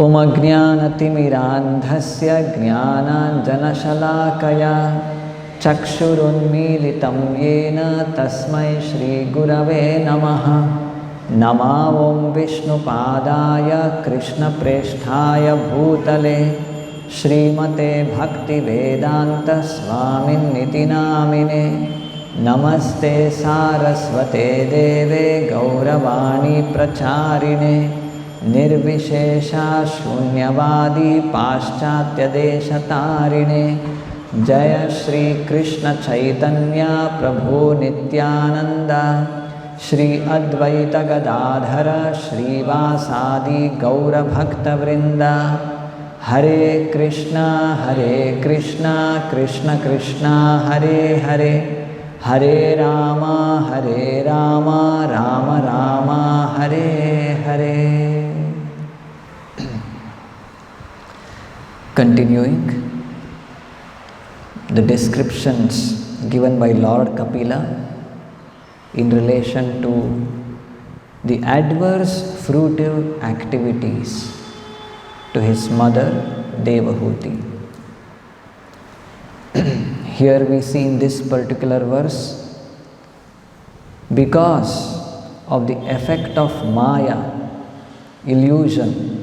उमज्ञानतिमिरान्धस्य ज्ञानाञ्जनशलाकया चक्षुरुन्मीलितं येन तस्मै श्रीगुरवे नमः। नमो ॐ विष्णुपादाय कृष्णप्रेष्ठाय भूतले श्रीमते भक्तिवेदान्तस्वामिन्निति नामिने। नमस्ते सारस्वते देवे गौरवाणी प्रचारिणे निर्विशेषा शून्यवादी पाश्चात्यदेशतारिणे। जय श्री कृष्ण चैतन्य प्रभु नित्यानंद श्री अद्वैत गदाधर श्रीवासादि गौरभक्तवृंद। हरे कृष्णा कृष्ण कृष्ण हरे हरे, हरे Ram Ram Ram Hare Hare. Continuing the descriptions given by Lord Kapila in relation to the adverse fruitive activities to his mother Devahuti. Here we see in this particular verse, because of the effect of Maya, illusion,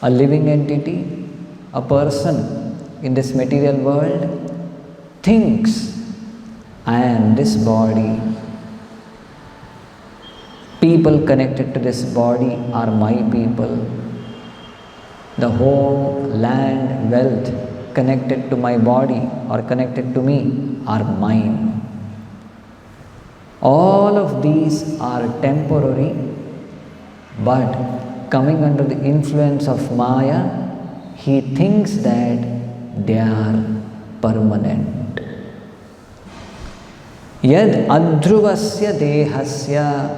a living entity, a person in this material world thinks, I am this body. People connected to this body are my people. The home, land, wealth connected to my body or connected to me are mine. All of these are temporary, but coming under the influence of Maya, he thinks that they are permanent. Yad adhruvasya dehasya,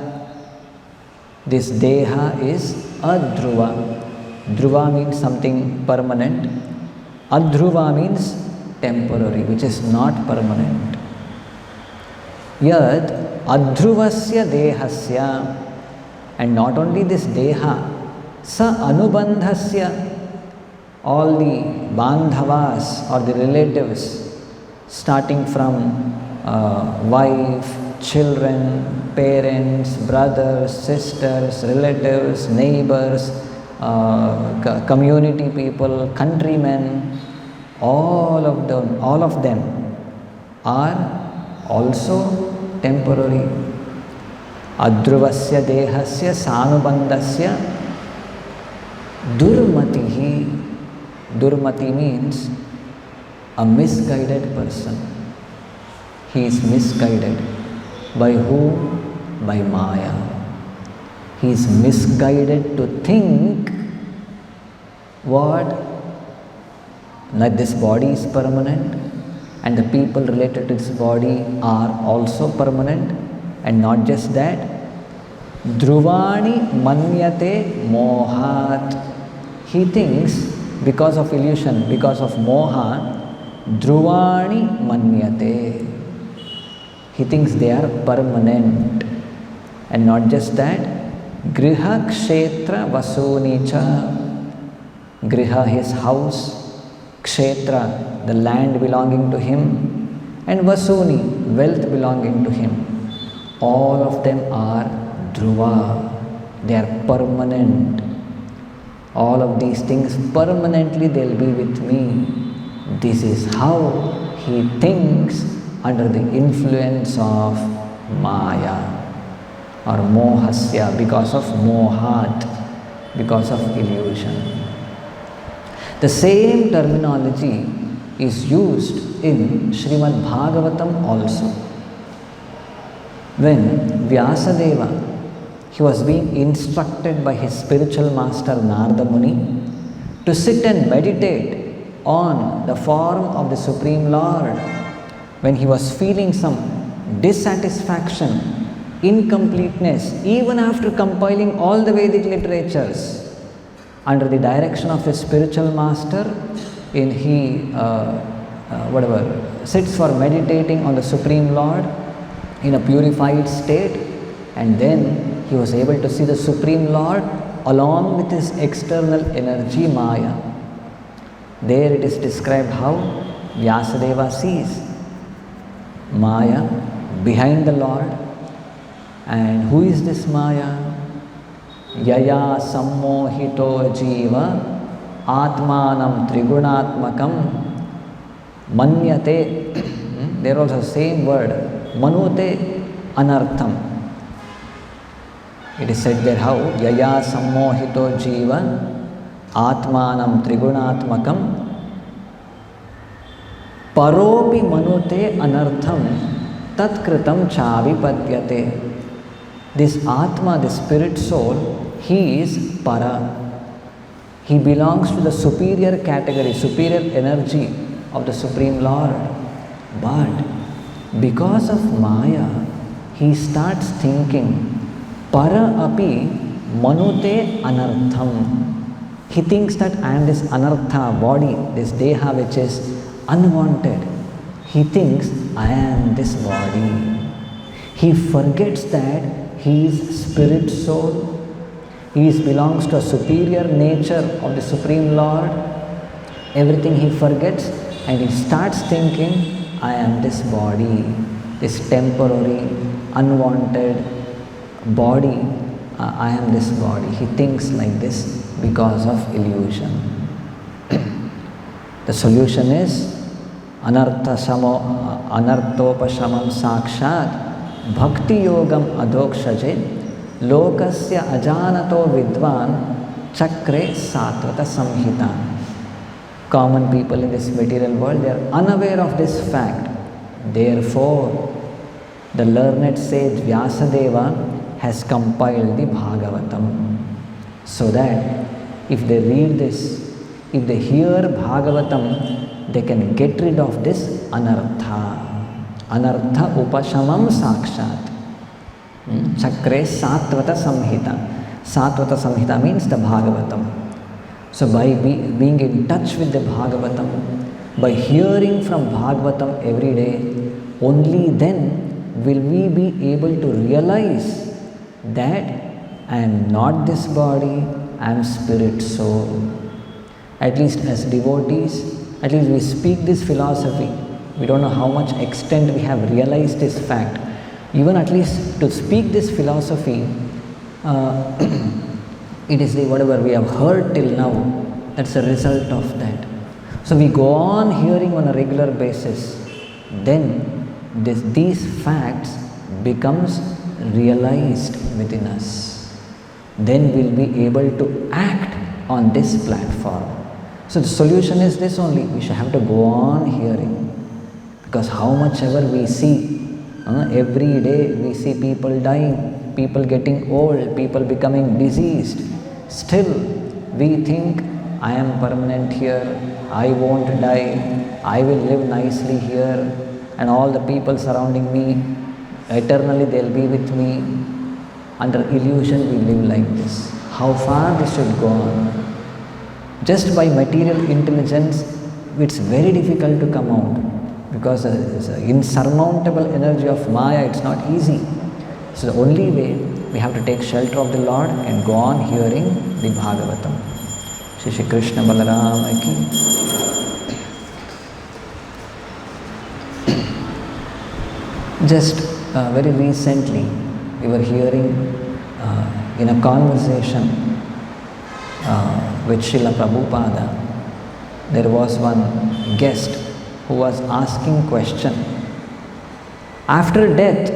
this deha is adhruva. Dhruva means something permanent. Adhruva means temporary, which is not permanent. Yad adhruvasya dehasya, and not only this deha, sa anubandhasya, all the bandhavas or the relatives, starting from wife, children, parents, brothers, sisters, relatives, neighbors, community people, countrymen, all of them are also temporary. Adhruvasya dehasya sanubandhasya durmatihi. Durmati means a misguided person. He is misguided. By who? By Maya. He is misguided to think what? That this body is permanent and the people related to this body are also permanent. And not just that, Dhruvani manyate mohat. He thinks, because of illusion, because of moha, Dhruvani manyate. He thinks they are permanent. And not just that, Griha kshetra vasunicha. Griha, his house, kshetra, the land belonging to him, and vasuni, wealth belonging to him. All of them are dhruva. They are permanent. All of these things permanently they'll be with me. This is how he thinks under the influence of Maya or mohasya, because of mohat, because of illusion. The same terminology is used in Srimad Bhagavatam also. When Vyasadeva, he was being instructed by his spiritual master Narada Muni to sit and meditate on the form of the Supreme Lord, when he was feeling some dissatisfaction, incompleteness, even after compiling all the Vedic literatures, under the direction of his spiritual master, he sits for meditating on the Supreme Lord in a purified state, and then he was able to see the Supreme Lord along with his external energy Maya. There it is described how Vyasadeva sees Maya behind the Lord. And who is this Maya? Yaya sammohito jiva atmanam trigunatmakam manyate. There also same word, manute anartham. It is said there how yaya sammohito jiva atmanam trigunatmakam paropi manute anartham tatkritam chavipadyate. This Atma, the spirit soul, he is para. He belongs to the superior category, superior energy of the Supreme Lord. But because of Maya, he starts thinking, para api manute anartham. He thinks that I am this anartha body, this deha which is unwanted. He thinks I am this body. He forgets that he is spirit soul. He belongs to a superior nature of the Supreme Lord. Everything he forgets and he starts thinking, I am this body, this temporary, unwanted body. I am this body. He thinks like this because of illusion. The solution is anarthopashamam sakshat bhakti yogam adokshaje lokasya ajanato vidvan chakre satvata samhita. Common people in this material world, they are unaware of this fact. Therefore, the learned sage Vyasadeva has compiled the Bhagavatam, so that if they read this, if they hear Bhagavatam, they can get rid of this anartha. Anartha upashamam sakshat. Chakre satvata samhita. Satvata samhita means the Bhagavatam. So by being in touch with the Bhagavatam, by hearing from Bhagavatam every day, only then will we be able to realize that I am not this body, I am spirit soul. At least as devotees, at least we speak this philosophy. We don't know how much extent we have realized this fact. Even at least to speak this philosophy, it is the whatever we have heard till now, that's a result of that. So we go on hearing on a regular basis, then these facts becomes realized within us. Then we'll be able to act on this platform. So the solution is this only, we should have to go on hearing. Because how much ever we see, every day we see people dying, people getting old, people becoming diseased. Still, we think, I am permanent here, I won't die, I will live nicely here, and all the people surrounding me, eternally they'll be with me. Under illusion we live like this. How far this should go on? Just by material intelligence, it's very difficult to come out. Because it's an insurmountable energy of Maya, it's not easy. So the only way, we have to take shelter of the Lord and go on hearing the Bhagavatam. Shri Krishna Balarama ki. Just very recently, we were hearing in a conversation with Srila Prabhupada, there was one guest who was asking question. After death,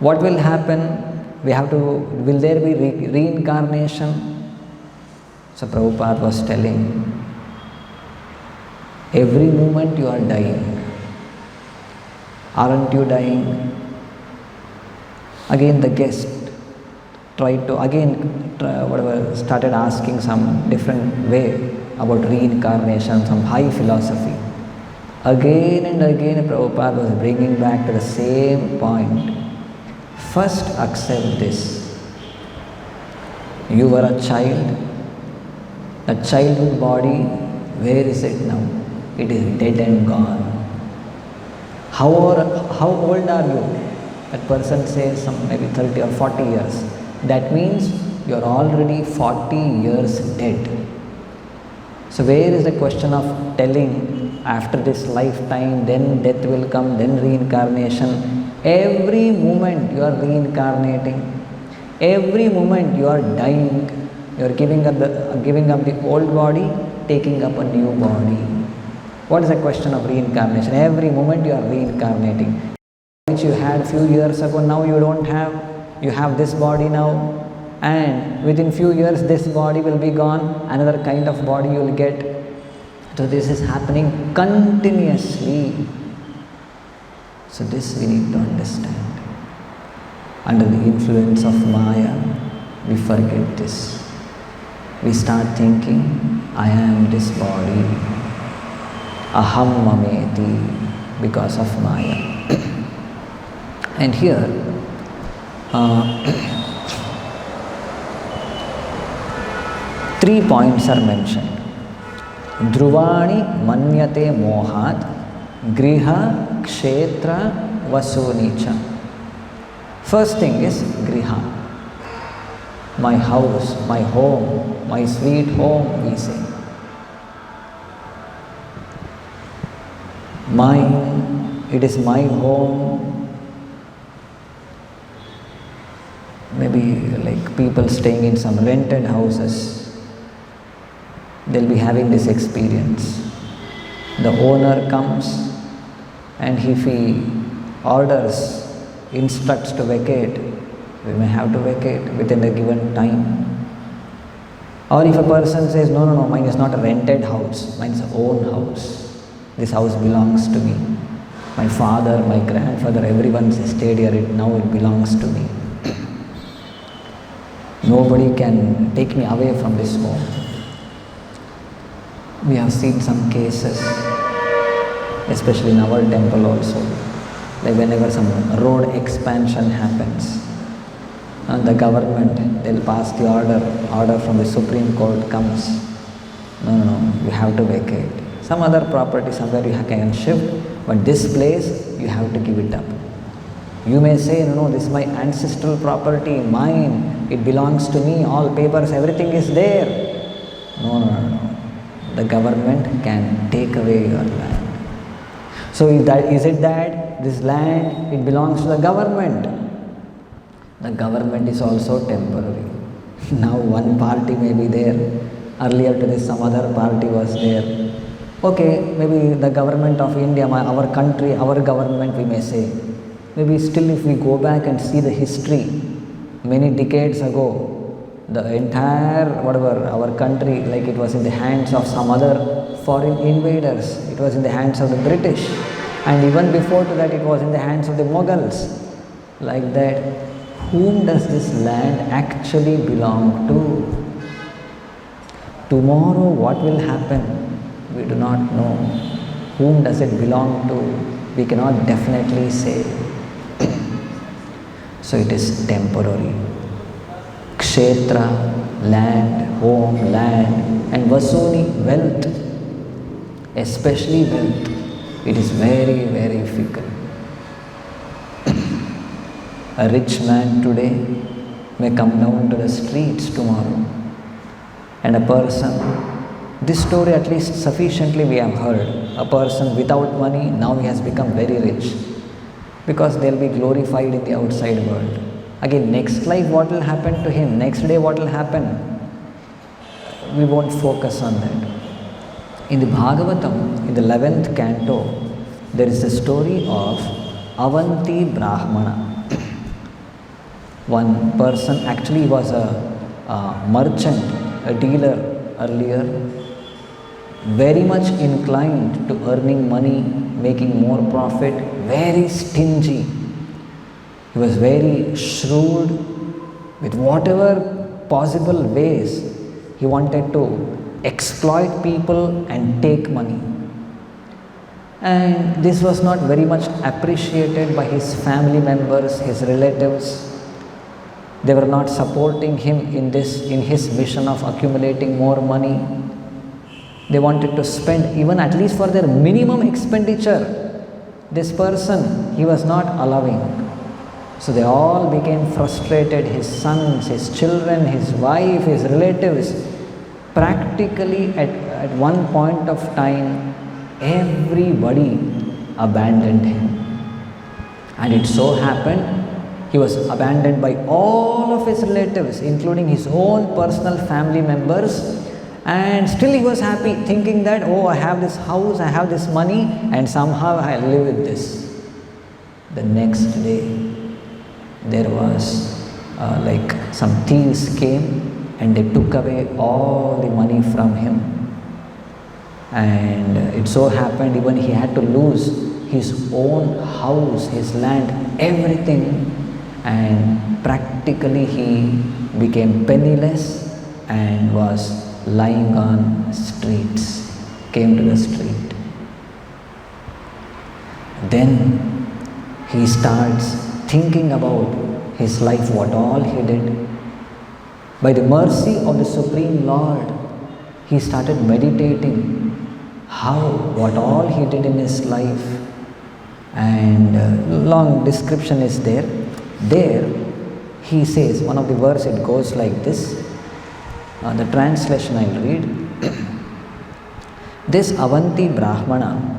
what will happen? Will there be reincarnation? So Prabhupada was telling, every moment you are dying. Aren't you dying? Again the guest started asking some different way about reincarnation, some high philosophy. Again and again Prabhupada was bringing back to the same point. First accept this. You were a child. The childhood body, where is it now? It is dead and gone. How old are you? That person says some maybe 30 or 40 years. That means you are already 40 years dead. So where is the question of telling after this lifetime, then death will come, then reincarnation? Every moment you are reincarnating, every moment you are dying, you are giving up the old body, taking up a new body. What is the question of reincarnation? Every moment you are reincarnating. Which you had few years ago, now you don't have. You have this body now, and within few years this body will be gone, another kind of body you will get. So this is happening continuously. So this we need to understand. Under the influence of Maya, we forget this. We start thinking, I am this body. Aham mameti, because of Maya. And here, three points are mentioned. Dhruvani manyate mohat, griha, kshetra, vasunicha. First thing is griha. My house, my home, my sweet home, we say. Mine, it is my home. Maybe like people staying in some rented houses, they'll be having this experience. The owner comes and if he orders, instructs to vacate, we may have to vacate within the given time. Or if a person says, no, mine is not a rented house, mine is a own house. This house belongs to me. My father, my grandfather, everyone stayed here, now it belongs to me. Nobody can take me away from this home. We have seen some cases, especially in our temple also. Like whenever some road expansion happens, the government, they'll pass the order from the Supreme Court comes. No, you have to vacate. Some other property somewhere you can shift, but this place you have to give it up. You may say, no, this is my ancestral property, mine, it belongs to me, all papers, everything is there. No. The government can take away your land. So is it that this land, it belongs to the government? The government is also temporary. Now one party may be there. Earlier to this some other party was there. Okay, maybe the government of India, our country, our government we may say. Maybe still if we go back and see the history, many decades ago, the entire our country, like it was in the hands of some other foreign invaders. It was in the hands of the British. And even before to that, it was in the hands of the Mughals. Like that, whom does this land actually belong to? Tomorrow what will happen? We do not know. Whom does it belong to? We cannot definitely say. So it is temporary. Kshetra, land, home, land, and vasuni, wealth, especially wealth, it is very, very fickle. A rich man today may come down to the streets tomorrow, and a person, this story at least sufficiently we have heard, a person without money, now he has become very rich, because they will be glorified in the outside world. Again, next life what will happen to him, next day what will happen, we won't focus on that. In the Bhagavatam, in the 11th canto, there is a story of Avanti Brahmana. One person, actually he was a merchant, a dealer earlier, very much inclined to earning money, making more profit, very stingy. He was very shrewd with whatever possible ways he wanted to exploit people and take money. And this was not very much appreciated by his family members, his relatives. They were not supporting him in his mission of accumulating more money. They wanted to spend even at least for their minimum expenditure. This person, he was not allowing. So they all became frustrated, his sons, his children, his wife, his relatives. Practically at one point of time, everybody abandoned him. And it so happened, he was abandoned by all of his relatives, including his own personal family members. And still he was happy, thinking that, oh, I have this house, I have this money, and somehow I live with this. The next day, there was like some thieves came and they took away all the money from him. And it so happened, even he had to lose his own house, his land, everything. And practically he became penniless and was lying on streets, came to the street. Then he starts thinking about his life, what all he did. By the mercy of the Supreme Lord, he started meditating what all he did in his life. And long description is there. There he says, one of the verse, it goes like this. The translation I'll read. This Avanti Brahmana,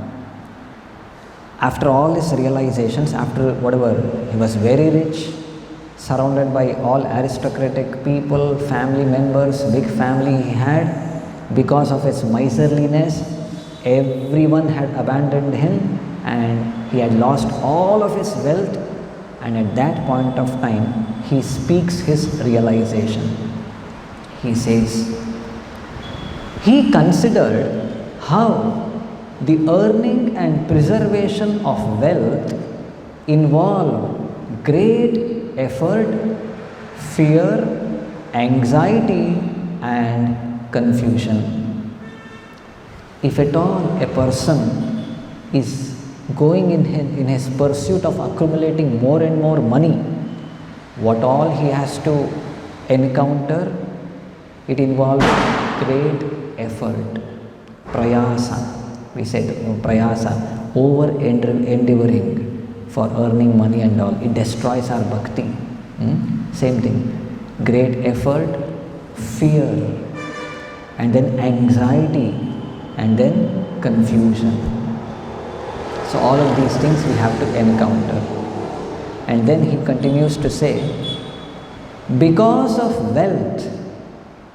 after all his realizations, after whatever, he was very rich, surrounded by all aristocratic people, family members, big family he had. Because of his miserliness, everyone had abandoned him and he had lost all of his wealth. And at that point of time, he speaks his realization. He says, he considered how the earning and preservation of wealth involve great effort, fear, anxiety and confusion. If at all a person is going in his pursuit of accumulating more and more money, what all he has to encounter, it involves great effort, prayasa. We said prayasa, over endeavoring for earning money and all. It destroys our bhakti. Same thing. Great effort, fear, and then anxiety, and then confusion. So all of these things we have to encounter. And then he continues to say, because of wealth,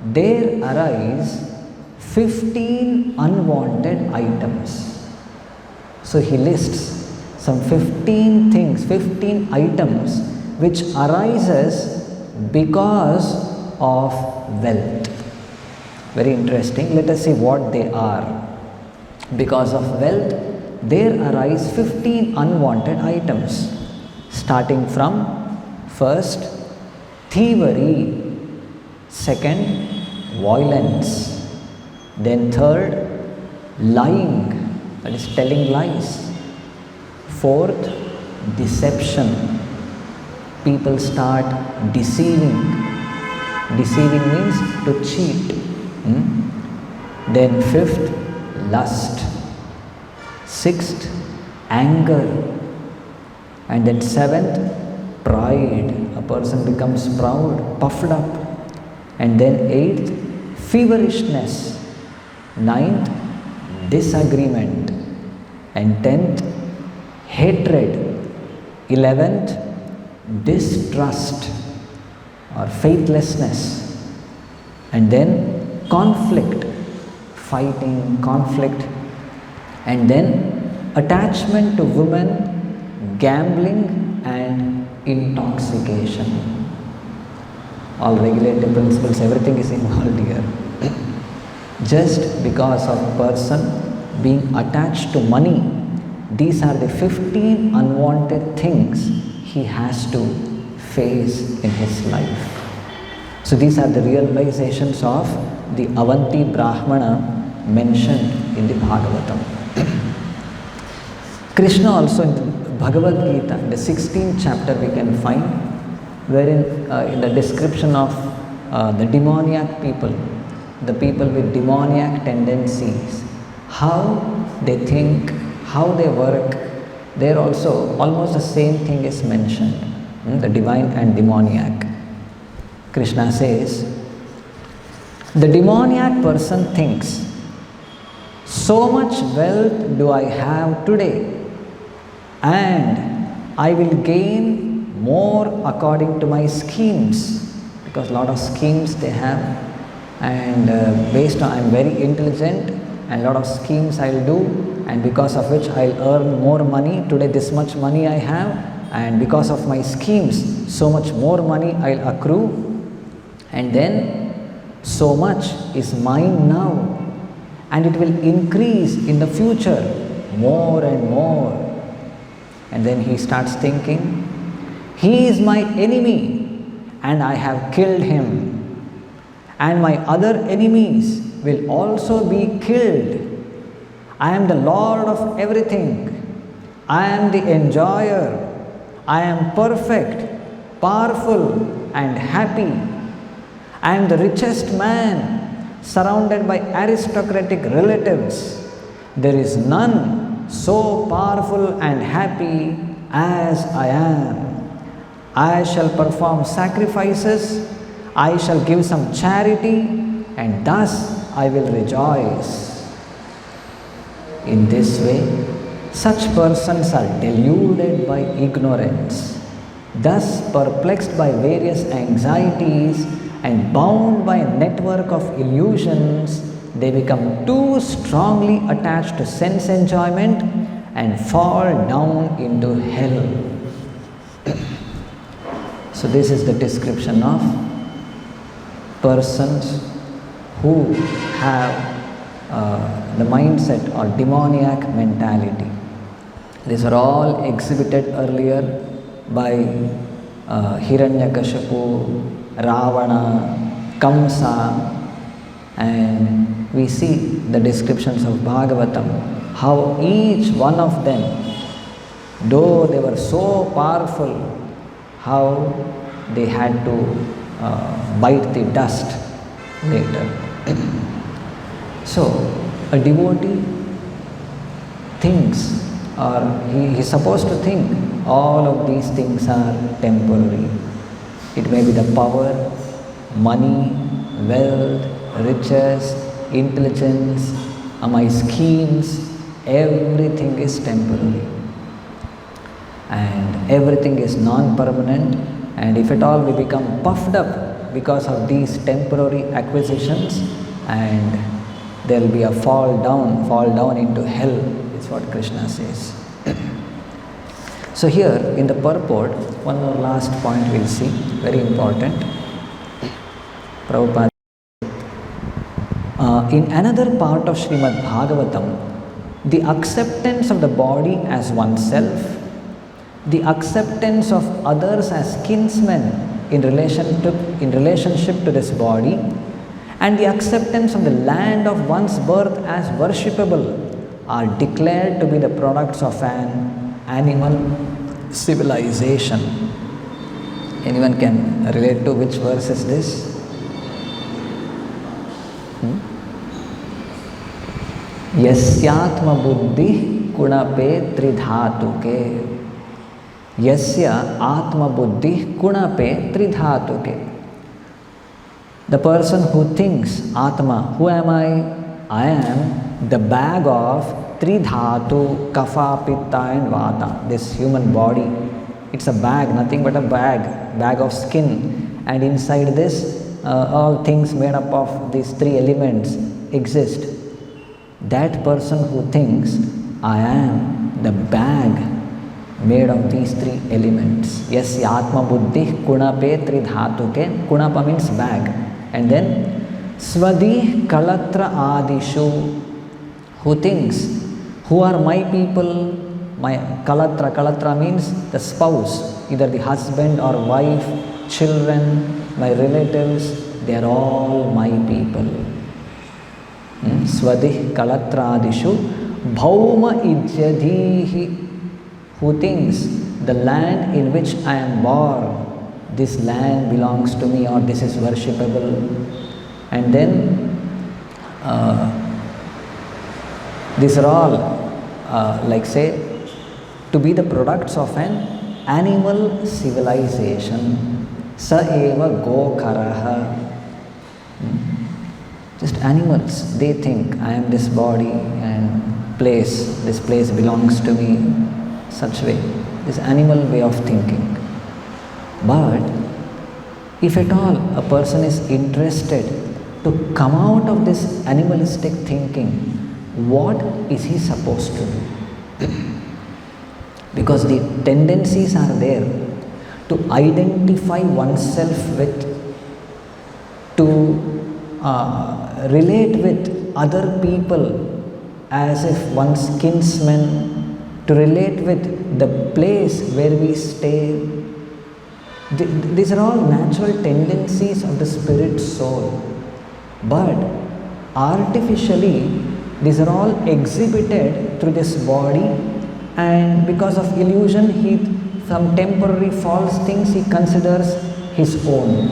there arise 15 unwanted items. So he lists some 15 things, 15 items which arises because of wealth. Very interesting. Let us see what they are. Because of wealth, there arise 15 unwanted items. Starting from first, thievery. Second, violence. Then third, lying, that is telling lies. Fourth, deception. People start deceiving. Deceiving means to cheat. Then fifth, lust. Sixth, anger. And then seventh, pride. A person becomes proud, puffed up. And then eighth, feverishness. Ninth, disagreement. And 10th, hatred. 11th, distrust or faithlessness. And then conflict, fighting, conflict. And then attachment to women, gambling and intoxication. All regulative principles, everything is involved here. Just because of a person being attached to money, these are the 15 unwanted things he has to face in his life. So these are the realizations of the Avanti Brahmana mentioned in the Bhagavatam. Krishna also in the Bhagavad Gita, in the 16th chapter we can find, wherein in the description of the demoniac people, the people with demoniac tendencies, how they think, how they work, there also almost the same thing is mentioned. the divine and demoniac. Krishna says, the demoniac person thinks, so much wealth do I have today, and I will gain more according to my schemes, because a lot of schemes they have, and based on I am very intelligent and a lot of schemes I will do, and because of which I will earn more money. Today this much money I have, and because of my schemes so much more money I will accrue, and then so much is mine now, and it will increase in the future more and more. And then he starts thinking, he is my enemy and I have killed him, and my other enemies will also be killed. I am the Lord of everything. I am the enjoyer. I am perfect, powerful and happy. I am the richest man, surrounded by aristocratic relatives. There is none so powerful and happy as I am. I shall perform sacrifices, I shall give some charity, and thus I will rejoice. In this way, such persons are deluded by ignorance, thus perplexed by various anxieties and bound by a network of illusions. They become too strongly attached to sense enjoyment and fall down into hell. So this is the description of persons who have the mindset or demoniac mentality. These are all exhibited earlier by Hiranyakashipu, Ravana, Kamsa, and we see the descriptions of Bhagavatam, how each one of them, though they were so powerful, how they had to bite the dust later. So, a devotee thinks, or he is supposed to think, all of these things are temporary. It may be the power, money, wealth, riches, intelligence, my schemes, everything is temporary. And everything is non-permanent, and if at all we become puffed up because of these temporary acquisitions, and there will be a fall down into hell, is what Krishna says. So here in the purport, one more last point we'll see, very important. Prabhupada, in another part of Srimad Bhagavatam, the acceptance of the body as oneself, the acceptance of others as kinsmen in relationship to this body, and the acceptance of the land of one's birth as worshipable are declared to be the products of an animal civilization. Anyone can relate to which verse is this? Yasyatma buddhi kunape tridhatuke. Yasya atma buddhi kunape tridhatuke. The person who thinks, Atma, who am I? I am the bag of Tridhatu, Kapha, Pitta and Vata, this human body. It's a bag, nothing but a bag of skin, and inside this all things made up of these three elements exist. That person who thinks, I am the bag made of these three elements. Yes, Atma Buddhi Kunape Tridhatuke. Kunapa means bag. And then Svadi Kalatra Adishu, who thinks, who are my people? My Kalatra means the spouse, either the husband or wife, children, my relatives, they are all my people. Svadi Kalatra Adishu Bhauma Ijyadhihi, who thinks the land in which I am born, this land belongs to me, or this is worshipable. And then these are all like say to be the products of an animal civilization. Sa eva gokaraha. Just animals, they think I am this body and this place belongs to me, such way, this animal way of thinking. But if at all a person is interested to come out of this animalistic thinking, what is he supposed to do? Because the tendencies are there to identify oneself with, to relate with other people as if one's kinsmen, to relate with the place where we stay. These are all natural tendencies of the spirit soul. But artificially, these are all exhibited through this body, and because of illusion, some temporary false things he considers his own.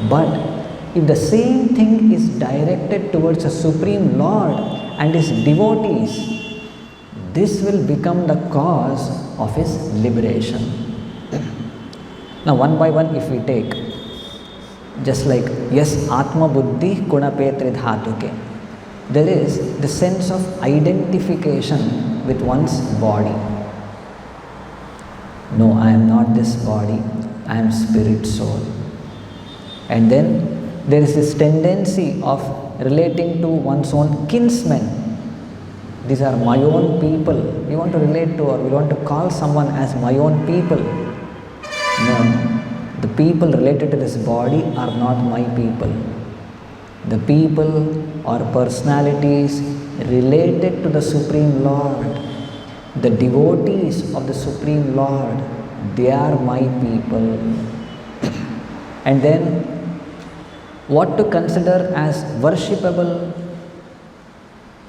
But if the same thing is directed towards a Supreme Lord and his devotees, this will become the cause of his liberation. Now, one by one, if we take, just like, yes, Atma Buddhi Kunapetri Dhatuke, there is the sense of identification with one's body. No, I am not this body, I am spirit soul. And then there is this tendency of relating to one's own kinsmen. These are my own people. We want to relate to, or we want to call someone as my own people. No, the people related to this body are not my people. The people or personalities related to the Supreme Lord, the devotees of the Supreme Lord, they are my people. And then what to consider as worshipable?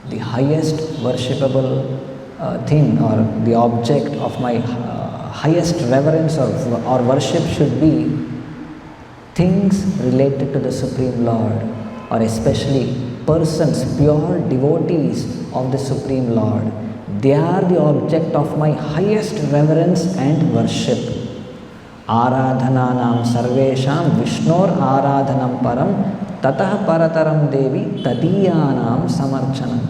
The highest worshipable thing, or the object of my highest reverence or worship should be things related to the Supreme Lord, or especially persons, pure devotees of the Supreme Lord. They are the object of my highest reverence and worship. Aradhananam sarvesham Vishnor aradhanam param tatah parataram devi tadiyanam samarchanam.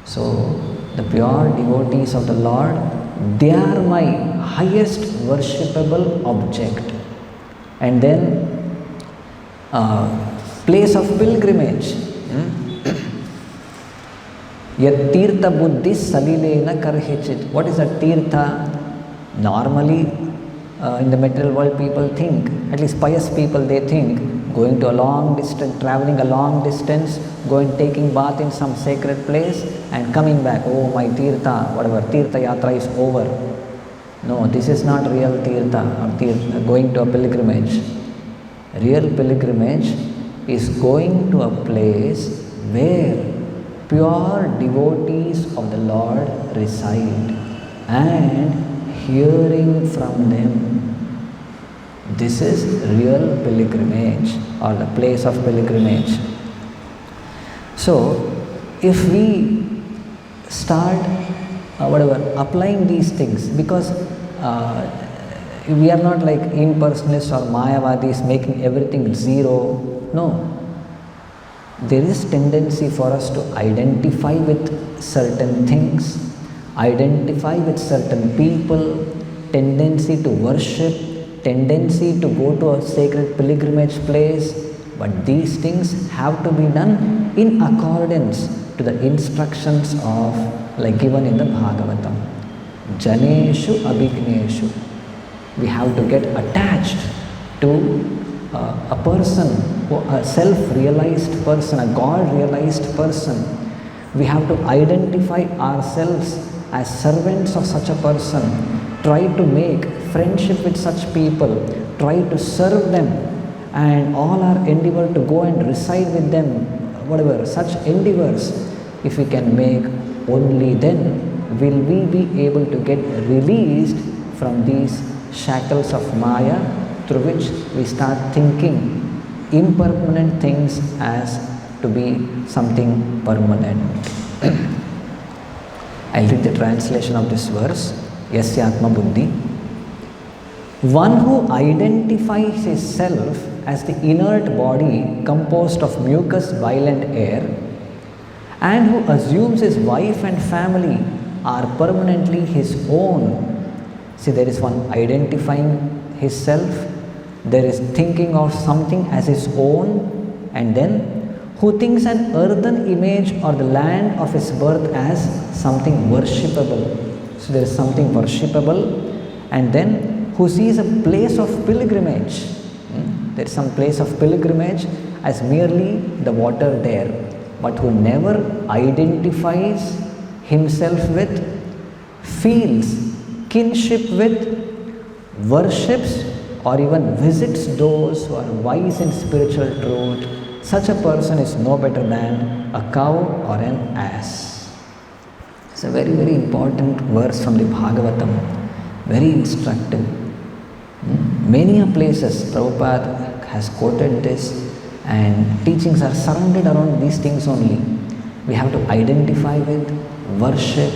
So, the pure devotees of the Lord, they are my highest worshipable object. And then, place of pilgrimage. Yat tirtha buddhi salilena karhichit. What is a tirtha? Normally, in the material world, people think, at least pious people, they think, going to a long distance, traveling a long distance, going taking bath in some sacred place and coming back. Oh, my tirtha, whatever, tirtha yatra is over. No, this is not real tirtha or going to a pilgrimage. Real pilgrimage is going to a place where pure devotees of the Lord reside and hearing from them. This is real pilgrimage, or the place of pilgrimage. So, if we start applying these things, because we are not like impersonalists or Mayavadis making everything zero. No. There is tendency for us to identify with certain things, identify with certain people, tendency to worship, tendency to go to a sacred pilgrimage place, but these things have to be done in accordance to the instructions of, like given in the Bhagavatam. Janeshu abhigneshu. We have to get attached to a person, a self-realized person, a God-realized person. We have to identify ourselves as servants of such a person, try to make friendship with such people, try to serve them, and all our endeavor to go and reside with them, whatever, such endeavors, if we can make, only then will we be able to get released from these shackles of Maya, through which we start thinking impermanent things as to be something permanent. I'll read the translation of this verse. Yasya Atma Buddhi. One who identifies his self as the inert body composed of mucus, bile and air, and who assumes his wife and family are permanently his own. See, there is one identifying his self, there is thinking of something as his own, and then who thinks an earthen image or the land of his birth as something worshipable. So there is something worshipable, and then who sees a place of pilgrimage. There is some place of pilgrimage as merely the water there, but who never identifies himself with, feels kinship with, worships or even visits those who are wise in spiritual truth. Such a person is no better than a cow or an ass. It's a very, very important verse from the Bhagavatam, very instructive. Many a places Prabhupada has quoted this, and teachings are surrounded around these things only. We have to identify with, worship,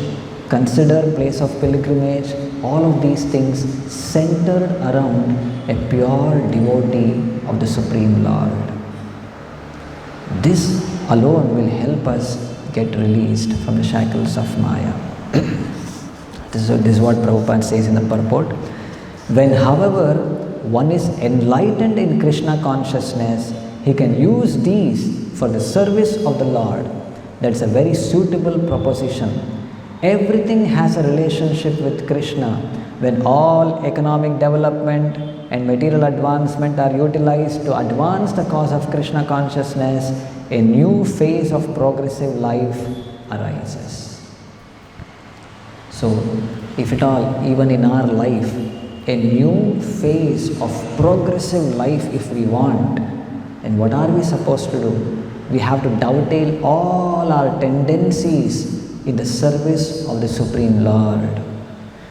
consider place of pilgrimage, all of these things centered around a pure devotee of the Supreme Lord. This alone will help us get released from the shackles of Maya. This is what Prabhupada says in the purport. When, however, one is enlightened in Krishna consciousness, he can use these for the service of the Lord. That's a very suitable proposition. Everything has a relationship with Krishna. When all economic development and material advancement are utilized to advance the cause of Krishna consciousness, a new phase of progressive life arises. So, if at all, even in our life, a new phase of progressive life if we want, and what are we supposed to do? We have to dovetail all our tendencies in the service of the Supreme Lord.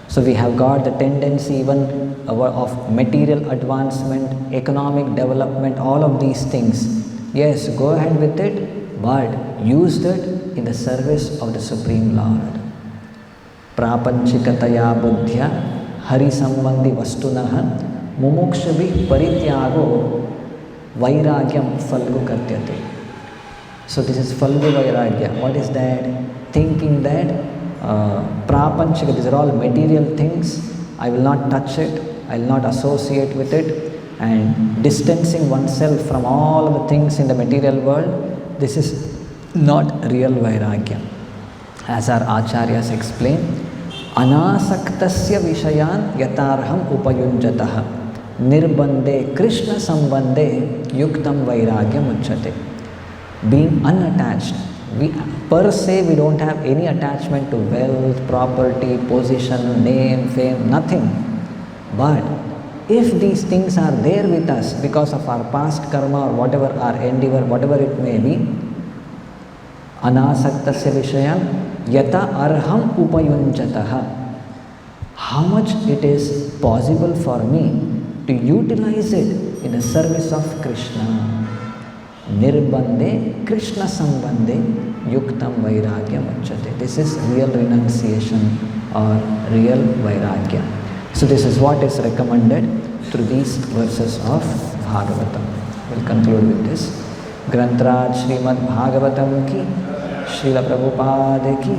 So we have got the tendency even of material advancement, economic development, all of these things. Yes, go ahead with it, but use that in the service of the Supreme Lord. Prapanchikataya buddhya hari sambandhi vastunaha mumukshabhi parityago vairagyam falgu katyate. So this is falgu vairagya. What is that? Thinking that prapanchika, these are all material things, I will not touch it, I will not associate with it, and distancing oneself from all of the things in the material world, this is not real vairagya. As our acharyas explain, anasaktasya vishayan yatarham upayunjataha nirbande krishna sambande yuktam vairagyam uchyate. Being unattached, we per se we don't have any attachment to wealth, property, position, name, fame, nothing. But if these things are there with us because of our past karma or whatever our endeavor, whatever it may be, anasaktasya vishayam yata arham upayunjataha, how much it is possible for me to utilize it in the service of Krishna. Nirbande Krishna sambande yuktam vairagyam uchyate. This is real renunciation or real vairagya. So this is what is recommended through these verses of Bhagavatam. We'll conclude with this. Grantraj Srimad Bhagavatam ki, Srila Prabhupada ki